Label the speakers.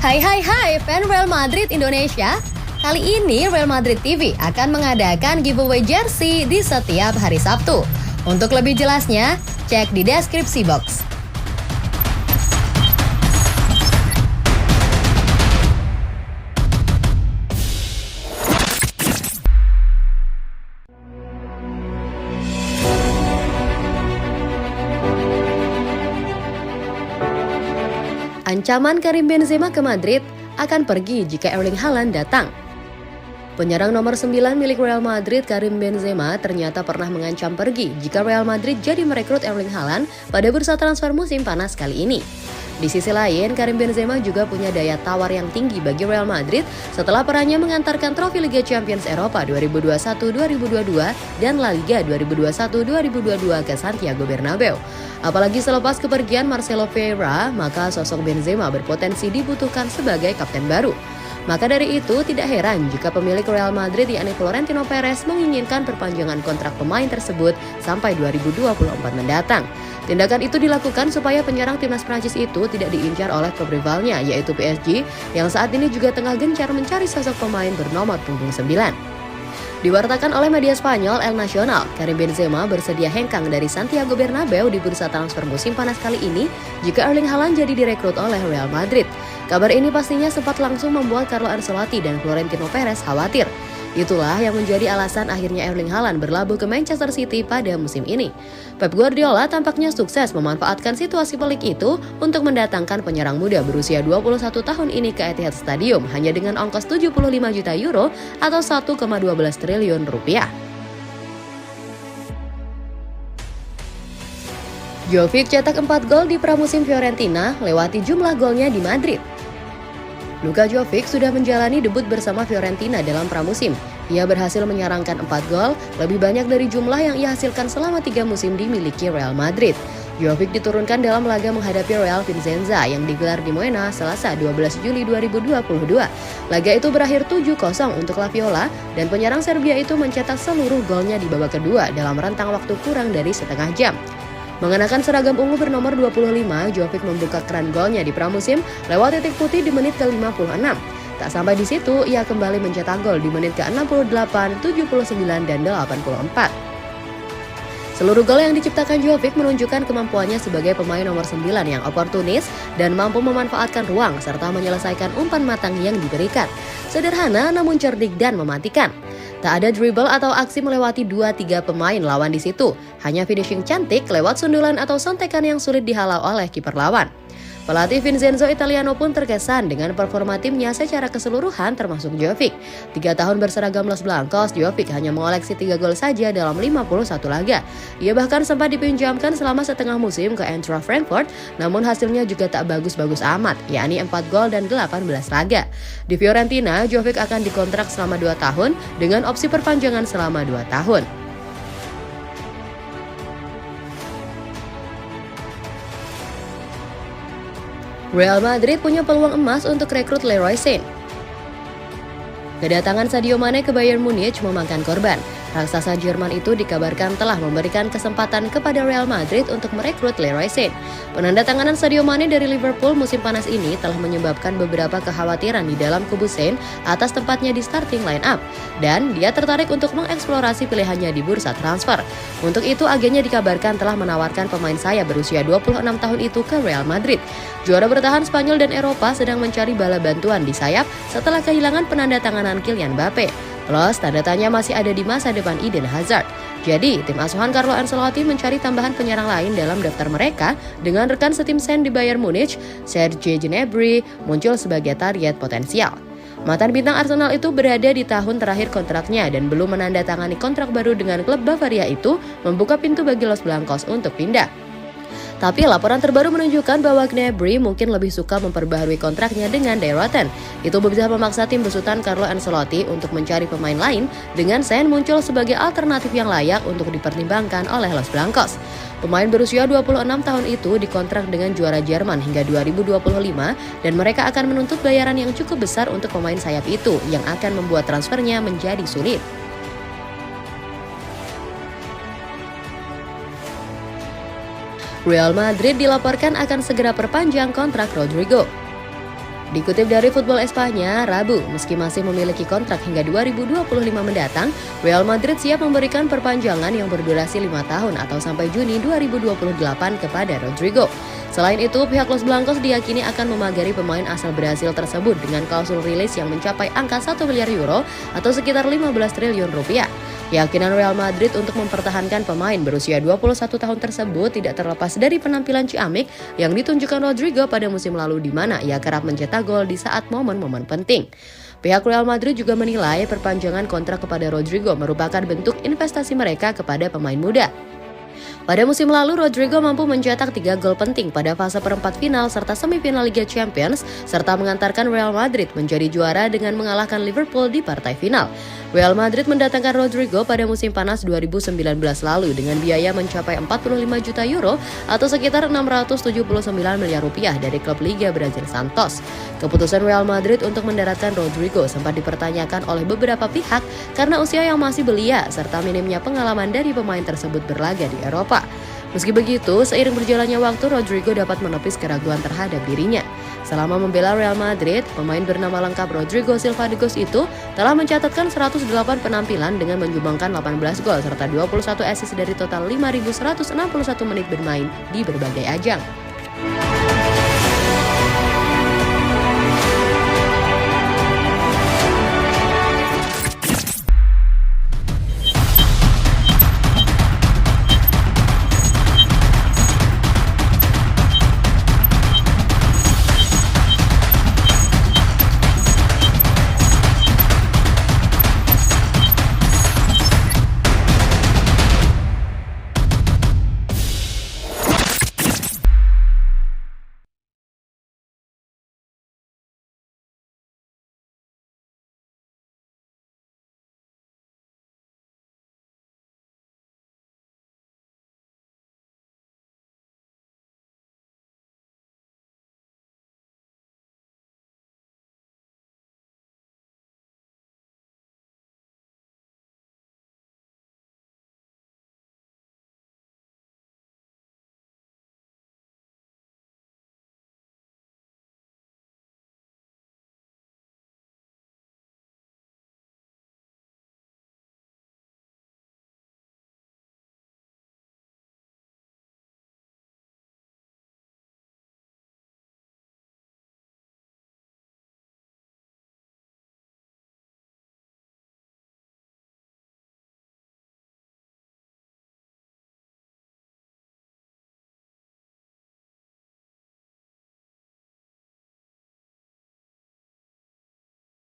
Speaker 1: Hai fan Real Madrid Indonesia. Kali ini Real Madrid TV akan mengadakan giveaway jersey di setiap hari Sabtu. Untuk lebih jelasnya, cek di deskripsi box. Ancaman Karim Benzema ke Madrid akan pergi jika Erling Haaland datang. Penyerang nomor 9 milik Real Madrid, Karim Benzema, ternyata pernah mengancam pergi jika Real Madrid jadi merekrut Erling Haaland pada bursa transfer musim panas kali ini. Di sisi lain, Karim Benzema juga punya daya tawar yang tinggi bagi Real Madrid setelah perannya mengantarkan trofi Liga Champions Eropa 2021-2022 dan La Liga 2021-2022 ke Santiago Bernabeu. Apalagi selepas kepergian Marcelo Vieira, maka sosok Benzema berpotensi dibutuhkan sebagai kapten baru. Maka dari itu, tidak heran jika pemilik Real Madrid yakni Florentino Perez menginginkan perpanjangan kontrak pemain tersebut sampai 2024 mendatang. Tindakan itu dilakukan supaya penyerang timnas Prancis itu tidak diincar oleh klub rivalnya yaitu PSG yang saat ini juga tengah gencar mencari sosok pemain bernomor punggung 9. Diwartakan oleh media Spanyol El Nacional, Karim Benzema bersedia hengkang dari Santiago Bernabeu di bursa transfer musim panas kali ini jika Erling Haaland jadi direkrut oleh Real Madrid. Kabar ini pastinya sempat langsung membuat Carlo Ancelotti dan Florentino Perez khawatir. Itulah yang menjadi alasan akhirnya Erling Haaland berlabuh ke Manchester City pada musim ini. Pep Guardiola tampaknya sukses memanfaatkan situasi pelik itu untuk mendatangkan penyerang muda berusia 21 tahun ini ke Etihad Stadium hanya dengan ongkos 75 juta euro atau 1,12 triliun rupiah. Jovic cetak 4 gol di pramusim Fiorentina lewati jumlah golnya di Madrid. Luka Jovic sudah menjalani debut bersama Fiorentina dalam pramusim. Ia berhasil menyarangkan 4 gol, lebih banyak dari jumlah yang ia hasilkan selama 3 musim dimiliki Real Madrid. Jovic diturunkan dalam laga menghadapi Real Vicenza yang digelar di Moena Selasa 12 Juli 2022. Laga itu berakhir 7-0 untuk La Viola dan penyerang Serbia itu mencetak seluruh golnya di babak kedua dalam rentang waktu kurang dari setengah jam. Mengenakan seragam ungu bernomor 25, Jovic membuka keran golnya di pramusim lewat titik putih di menit ke-56. Tak sampai di situ, ia kembali mencetak gol di menit ke-68, 79, dan 84. Seluruh gol yang diciptakan Jovic menunjukkan kemampuannya sebagai pemain nomor 9 yang oportunis dan mampu memanfaatkan ruang serta menyelesaikan umpan matang yang diberikan. Sederhana namun cerdik dan mematikan. Tak ada dribble atau aksi melewati 2-3 pemain lawan di situ. Hanya finishing cantik lewat sundulan atau sontekan yang sulit dihalau oleh kiper lawan. Pelatih Vincenzo Italiano pun terkesan dengan performa timnya secara keseluruhan termasuk Jovic. 3 tahun berseragam Los Blancos, Jovic hanya mengoleksi 3 gol saja dalam 51 laga. Ia bahkan sempat dipinjamkan selama setengah musim ke Eintracht Frankfurt, namun hasilnya juga tak bagus-bagus amat, yakni 4 gol dan 18 laga. Di Fiorentina, Jovic akan dikontrak selama 2 tahun dengan opsi perpanjangan selama 2 tahun. Real Madrid punya peluang emas untuk rekrut Leroy Sane. Kedatangan Sadio Mane ke Bayern Munich memakan korban. Raksasa Jerman itu dikabarkan telah memberikan kesempatan kepada Real Madrid untuk merekrut Leroy Sane. Penandatanganan Sadio Mane dari Liverpool musim panas ini telah menyebabkan beberapa kekhawatiran di dalam kubu Sane atas tempatnya di starting line-up. Dan dia tertarik untuk mengeksplorasi pilihannya di bursa transfer. Untuk itu agennya dikabarkan telah menawarkan pemain sayap berusia 26 tahun itu ke Real Madrid. Juara bertahan Spanyol dan Eropa sedang mencari bala bantuan di sayap setelah kehilangan penandatanganan Kylian Mbappe. Plus, tanda tanya masih ada di masa depan Eden Hazard. Jadi, tim asuhan Carlo Ancelotti mencari tambahan penyerang lain dalam daftar mereka dengan rekan setim Sane di Bayern Munich, Serge Gnabry, muncul sebagai target potensial. Mantan bintang Arsenal itu berada di tahun terakhir kontraknya dan belum menandatangani kontrak baru dengan klub Bavaria itu membuka pintu bagi Los Blancos untuk pindah. Tapi laporan terbaru menunjukkan bahwa Gnabry mungkin lebih suka memperbaharui kontraknya dengan Die Rotten. Itu bisa memaksa tim besutan Carlo Ancelotti untuk mencari pemain lain dengan Sane muncul sebagai alternatif yang layak untuk dipertimbangkan oleh Los Blancos. Pemain berusia 26 tahun itu dikontrak dengan juara Jerman hingga 2025 dan mereka akan menuntut bayaran yang cukup besar untuk pemain sayap itu yang akan membuat transfernya menjadi sulit. Real Madrid dilaporkan akan segera perpanjang kontrak Rodrigo. Dikutip dari Football Espanya, Rabu, meski masih memiliki kontrak hingga 2025 mendatang, Real Madrid siap memberikan perpanjangan yang berdurasi 5 tahun atau sampai Juni 2028 kepada Rodrigo. Selain itu, pihak Los Blancos diyakini akan memagari pemain asal Brasil tersebut dengan klausul rilis yang mencapai angka 1 miliar euro atau sekitar 15 triliun rupiah. Keyakinan Real Madrid untuk mempertahankan pemain berusia 21 tahun tersebut tidak terlepas dari penampilan ciamik yang ditunjukkan Rodrigo pada musim lalu di mana ia kerap mencetak gol di saat momen-momen penting. Pihak Real Madrid juga menilai perpanjangan kontrak kepada Rodrigo merupakan bentuk investasi mereka kepada pemain muda. Pada musim lalu, Rodrigo mampu mencetak 3 gol penting pada fase perempat final serta semifinal Liga Champions, serta mengantarkan Real Madrid menjadi juara dengan mengalahkan Liverpool di partai final. Real Madrid mendatangkan Rodrigo pada musim panas 2019 lalu dengan biaya mencapai 45 juta euro atau sekitar 679 miliar rupiah dari klub Liga Brazil Santos. Keputusan Real Madrid untuk mendaratkan Rodrigo sempat dipertanyakan oleh beberapa pihak karena usia yang masih belia serta minimnya pengalaman dari pemain tersebut berlaga di Eropa. Meski begitu, seiring berjalannya waktu, Rodrigo dapat menepis keraguan terhadap dirinya. Selama membela Real Madrid, pemain bernama lengkap Rodrigo Silva de Gos itu telah mencatatkan 108 penampilan dengan menyumbangkan 18 gol serta 21 assist dari total 5.161 menit bermain di berbagai ajang.